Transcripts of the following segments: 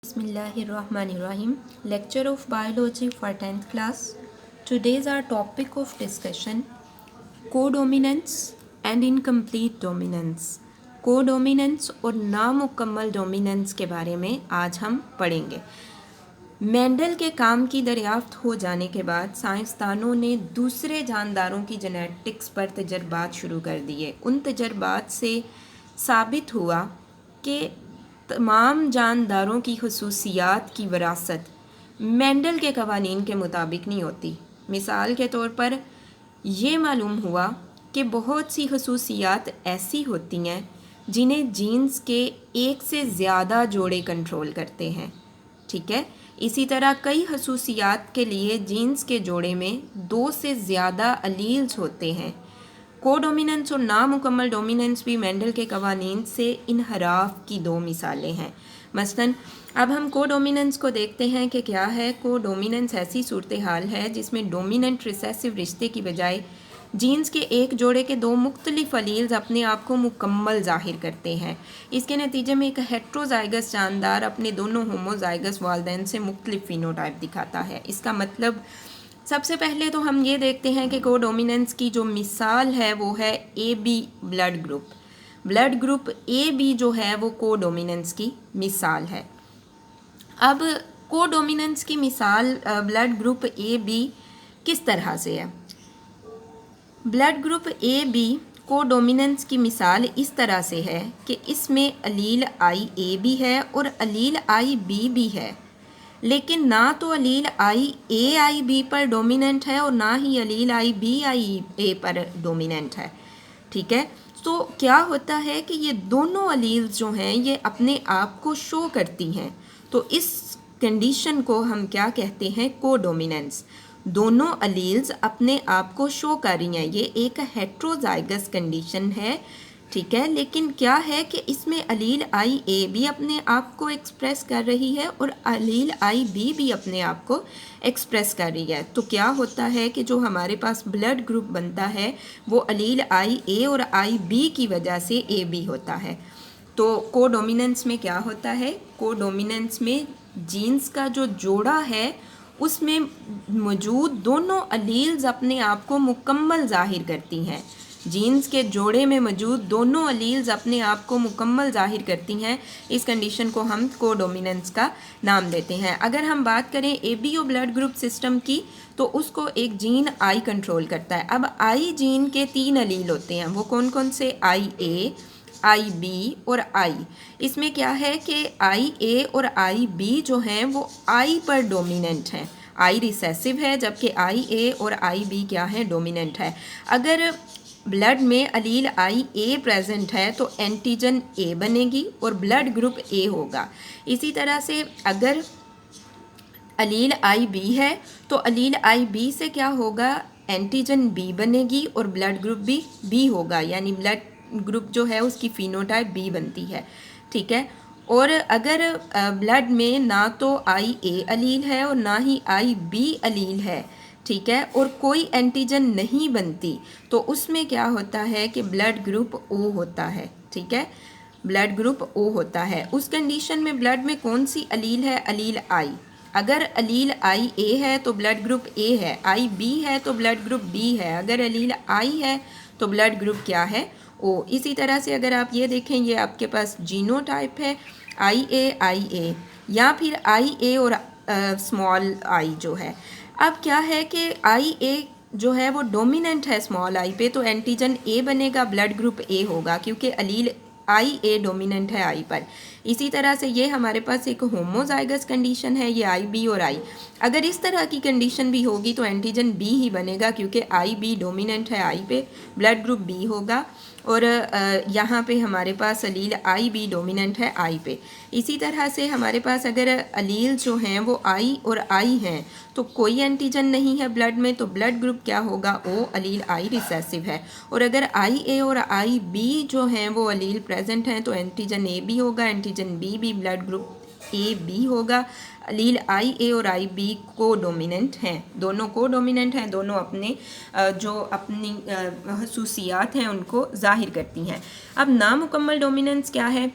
Bismillahirrahmanirrahim. Lecture of Biology for 10th class. Today's our topic of discussion codominance and incomplete dominance. Codominance और नामुकम्मल dominance के बारे में आज हम पढ़ेंगे. मेंडल के काम की दरियाफ्त हो जाने के बाद साइंसदानों ने दूसरे जानदारों की जेनेटिक्स पर तजर्बात शुरू कर दिए. उन तजर्बात से साबित हुआ कि तमाम जानदारों की खसूसियात की विरासत मेंडल के कवानीन के मुताबिक नहीं होती. मिसाल के तौर पर ये मालूम हुआ कि बहुत सी खसूसियात ऐसी होती हैं जिन्हें जीन्स के एक से ज़्यादा जोड़े कंट्रोल करते हैं. ठीक है. इसी तरह कई खसूसियात के लिए जीन्स के जोड़े में 2 से ज़्यादा अलील्स होते हैं. कोडोमिनेंस और नामुकम्मल डोमिनेंस भी मेंडल के कवानीन से इनहराफ की 2 मिसालें हैं. मसलन अब हम कोडोमिनेंस को देखते हैं कि क्या है. कोडोमिनेंस ऐसी सूरत हाल है जिसमें डोमिनेंट रिसेसिव रिश्ते की बजाय जीन्स के एक जोड़े के 2 मुख्तलिफ अलील्स अपने आप को मुकम्मल ज़ाहिर करते हैं. इसके नतीजे में एक हेट्रोजाइगस जानदार अपने दोनों होमोजाइगस वालिदैन से मुख्तलिफ फिनोटाइप दिखाता है. इसका मतलब सबसे पहले तो हम ये देखते हैं कि कोडोमिनेंस की जो मिसाल है वो है AB blood group. Blood group AB जो है वो कोडोमिनेंस की मिसाल है. अब कोडोमिनेंस की मिसाल ब्लड ग्रुप AB किस तरह से है. ब्लड ग्रुप AB कोडोमिनेंस की मिसाल इस तरह से है कि इसमें अलील IA भी है और अलील IB भी है, लेकिन ना तो अलील IAIB पर डोमिनेंट है और ना ही अलील IBIA पर डोमिनेंट है. ठीक है. तो क्या होता है कि ये दोनों अलील्स जो हैं ये अपने आप को शो करती हैं. तो इस कंडीशन को हम क्या कहते हैं, कोडोमिनेंस. दोनों अलील्स अपने आप को शो कर रही हैं. ये एक हेट्रोजाइगस कंडीशन है. ठीक है. लेकिन क्या है कि इसमें अलील IA भी अपने आप को एक्सप्रेस कर रही है और अलील IB भी अपने आप को एक्सप्रेस कर रही है. तो क्या होता है कि जो हमारे पास ब्लड ग्रुप बनता है वो अलील IA और IB की वजह से AB होता है. तो कोडोमिनेंस में क्या होता है, कोडोमिनेंस में जीन्स का जो जोड़ा है उसमें मौजूद दोनों अलील्स अपने आप को मुकम्मल ज़ाहिर करती हैं. जीन्स के जोड़े में मौजूद दोनों अलील्स अपने आप को मुकम्मल ज़ाहिर करती हैं. इस कंडीशन को हम कोडोमिनेंस का नाम देते हैं. अगर हम बात करें ABO ब्लड ग्रुप सिस्टम की तो उसको एक जीन I कंट्रोल करता है. अब I जीन के 3 अलील होते हैं. वो कौन कौन से, IA, IB और I. इसमें क्या है कि IA और IB जो हैं वो I पर डोमिनेंट हैं. I रिसेसिव है जबकि IA और IB क्या है, डोमिनेंट है. अगर ब्लड में अलील IA प्रेजेंट है तो एंटीजन A बनेगी और ब्लड ग्रुप A होगा. इसी तरह से अगर अलील IB है तो अलील IB से क्या होगा, एंटीजन B बनेगी और ब्लड ग्रुप भी B होगा. यानी ब्लड ग्रुप जो है उसकी फिनोटाइप B बनती है. ठीक है. और अगर ब्लड में ना तो IA अलील है और ना ही IB अलील है, ठीक है, और कोई एंटीजन नहीं बनती, तो उसमें क्या होता है कि ब्लड ग्रुप O होता है. ठीक है. ब्लड ग्रुप O होता है. उस कंडीशन में ब्लड में कौन सी अलील है, अलील I. अगर अलील IA है तो ब्लड ग्रुप A है, IB है तो ब्लड ग्रुप B है, अगर अलील I है तो ब्लड ग्रुप क्या है, O. इसी तरह से अगर आप ये देखें, ये आपके पास जीनोटाइप है IA या फिर IA और स्मॉल I जो है. अब क्या है कि IA जो है वो डोमिनेंट है स्मॉल I पे, तो एंटीजन A बनेगा, ब्लड ग्रुप A होगा क्योंकि अलील IA डोमिनेंट है I पर. इसी तरह से ये हमारे पास एक होमोजाइगस कंडीशन है, ये IB और I. अगर इस तरह की कंडीशन भी होगी तो एंटीजन B ही बनेगा क्योंकि IB डोमिनेंट है I पे, ब्लड ग्रुप B होगा. और यहाँ पे हमारे पास अलील IB डोमिनेंट है I पे. इसी तरह से हमारे पास अगर अलील जो हैं वो I और I हैं तो कोई एंटीजन नहीं है ब्लड में, तो ब्लड ग्रुप क्या होगा, O. अलील I रिसेसिव है. और अगर IA और IB जो हैं वो अलील प्रेजेंट हैं तो एंटीजन AB होगा, एंटीजन B भी ब्लड ग्रुप AB होगा. अलील IA और IB को डोमिनेंट हैं, दोनों को डोमिनेंट हैं, दोनों अपने जो अपनी खसूसियात हैं उनको ज़ाहिर करती हैं. अब नामुकम्मल डोमिनेंस क्या है,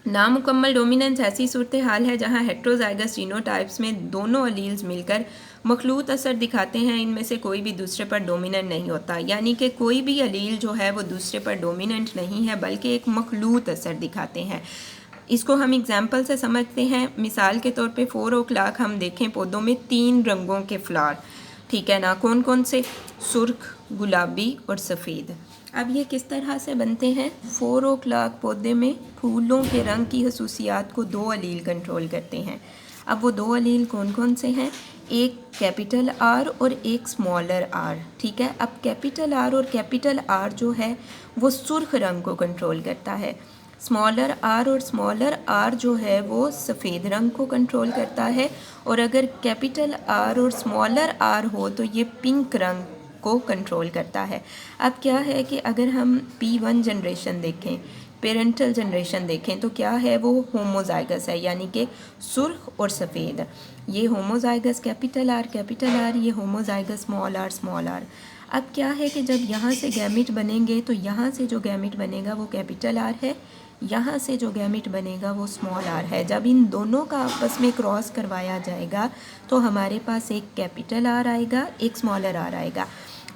नामुकम्मल डोमिनेंस ऐसी सूरत हाल है जहाँ हेट्रोजाइगस जीनोटाइप्स में दोनों अलील्स मिलकर मखलूत असर दिखाते हैं, इनमें से कोई भी दूसरे पर डोमिनेंट नहीं होता, यानी कि कोई भी अलील जो है वो दूसरे पर डोमिनेंट नहीं है बल्कि एक मखलूत असर दिखाते हैं। इसको हम एग्जाम्पल से समझते हैं। मिसाल के तौर पे 4 o'clock हम देखें पौधों में 3 रंगों के फ्लावर, ठीक है ना, कौन कौन से? सुर्ख, गुलाबी और सफ़ेद। अब ये किस तरह से बनते हैं? 4 o'clock पौधे में फूलों के रंग की खसूसियात को 2 अलील कंट्रोल करते हैं। अब वो 2 अलील कौन कौन से हैं? एक कैपिटल आर और एक स्मॉलर आर, ठीक है। अब कैपिटल आर और कैपिटल आर जो है वो सुर्ख रंग को कंट्रोल करता है, स्मॉलर आर और स्मॉलर आर जो है वो सफ़ेद रंग को कंट्रोल करता है, और अगर कैपिटल आर और स्मॉलर आर हो तो ये पिंक रंग को कंट्रोल करता है। अब क्या है कि अगर हम P1 जनरेशन देखें, पेरेंटल जनरेशन देखें, तो क्या है वो होमोजाइगस है, यानी कि सुर्ख और सफ़ेद। ये होमोजाइगस कैपिटल आर, ये होमोजाइगस स्मॉल आर। अब क्या है कि जब यहाँ से गैमेट बनेंगे तो यहाँ से जो गैमेट बनेगा वो कैपिटल आर है, यहाँ से जो गैमेट बनेगा वो स्मॉल आर है। जब इन दोनों का आपस में क्रॉस करवाया जाएगा तो हमारे पास एक कैपिटल आर आएगा, एक स्मॉलर आर आएगा।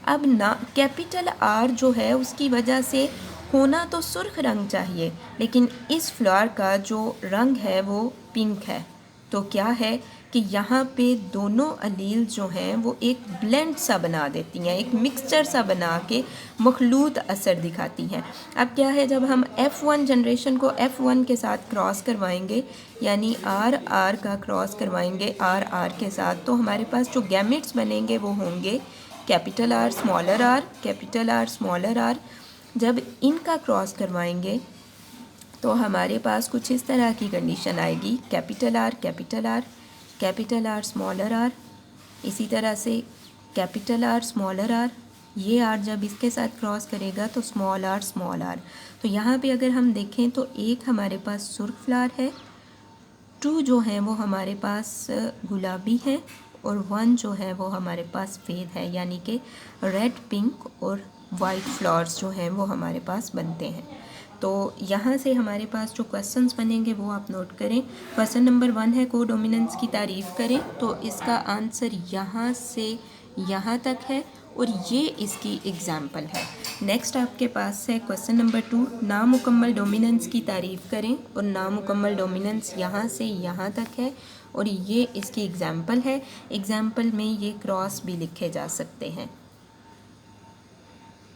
अब ना कैपिटल आर जो है उसकी वजह से होना तो सुर्ख रंग चाहिए, लेकिन इस फ्लावर का जो रंग है वो पिंक है। तो क्या है कि यहाँ पे दोनों अलील जो हैं वो एक ब्लेंड सा बना देती हैं, एक मिक्सचर सा बना के मखलूत असर दिखाती हैं। अब क्या है, जब हम F1 जनरेशन को F1 के साथ क्रॉस करवाएंगे, यानी RR का क्रॉस करवाएंगे RR के साथ, तो हमारे पास जो गैमेट्स बनेंगे वो होंगे capital R smaller R, capital R smaller R. जब इनका क्रॉस करवाएंगे तो हमारे पास कुछ इस तरह की कंडीशन आएगी, capital R capital R, capital R smaller R, इसी तरह से कैपिटल आर स्मॉलर आर, ये आर जब इसके साथ क्रॉस करेगा तो स्मॉल आर। तो यहाँ पे अगर हम देखें तो एक हमारे पास सुर्ख फ्लावर है, 2 जो हैं वो हमारे पास गुलाबी है, और 1 जो है वो हमारे पास सफ़ेद है, यानी कि रेड, पिंक और वाइट फ्लावर्स जो हैं वो हमारे पास बनते हैं। तो यहाँ से हमारे पास जो क्वेश्चंस बनेंगे वो आप नोट करें। क्वेश्चन नंबर 1 है कोडोमिनेंस की तारीफ़ करें, तो इसका आंसर यहाँ से यहाँ तक है और ये इसकी एग्ज़ाम्पल है। नेक्स्ट आपके पास है क्वेश्चन नंबर 2, नामुकम्मल डोमिनेंस की तारीफ़ करें, और नामुकम्मल डोमिनेंस यहाँ से यहाँ तक है और ये इसकी एग्ज़ाम्पल है। एग्ज़ाम्पल में ये क्रॉस भी लिखे जा सकते हैं।